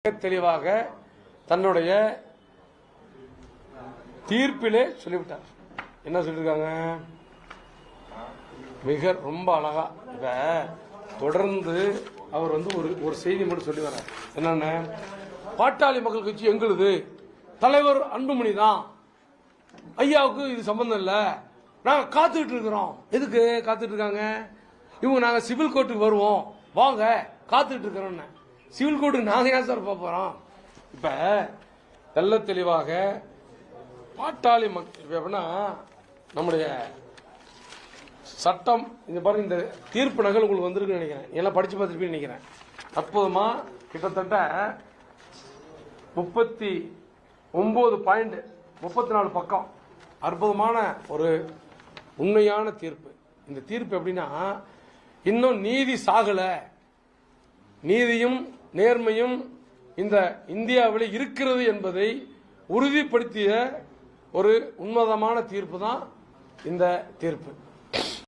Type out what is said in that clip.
தெளிவாக தன்னுடைய தீர்ப்பிலே சொல்லிவிட்டார். என்ன சொல்லிருக்காங்க? மிக ரொம்ப அழகா இப்ப தொடர்ந்து அவர் ஒரு செய்தி மட்டும் சொல்லி வர்றார். என்னன்னு, பாட்டாளி மக்கள் கட்சி எங்களுது, தலைவர் அன்புமணி தான், ஐயாவுக்கு இது சம்பந்தம் இல்ல, நாங்க காத்துக்கிட்டு இருக்கிறோம். எதுக்கு காத்துட்டு இருக்காங்க? இவங்க நாங்க சிவில் கோர்ட்டுக்கு வருவோம், வாங்க காத்துக்கிட்டு இருக்கிறோம். சிவில் கோர்ட்டுக்கு நாங்க ஏன் சார் போறோம்? இப்ப தெல்ல தெளிவாக பாட்டாளி மக்கள் எப்படின்னா, நம்முடைய சட்டம் இந்த பாருங்க, இந்த தீர்ப்பு நகல் உங்களுக்கு வந்திருக்குன்னு நினைக்கிறேன், எல்லாம் படிச்சு பார்த்துருப்பீங்கன்னு நினைக்கிறேன். அற்புதமா கிட்டத்தட்ட 39 பாயிண்ட் 34 பக்கம், அற்புதமான ஒரு உண்மையான தீர்ப்பு. இந்த தீர்ப்பு எப்படின்னா, இன்னும் நீதி சாகல, நீதியும் நேர்மையும் இந்த இந்தியாவில் இருக்கிறது என்பதை உறுதிப்படுத்திய ஒரு உன்னதமான தீர்ப்பு தான் இந்த தீர்ப்பு.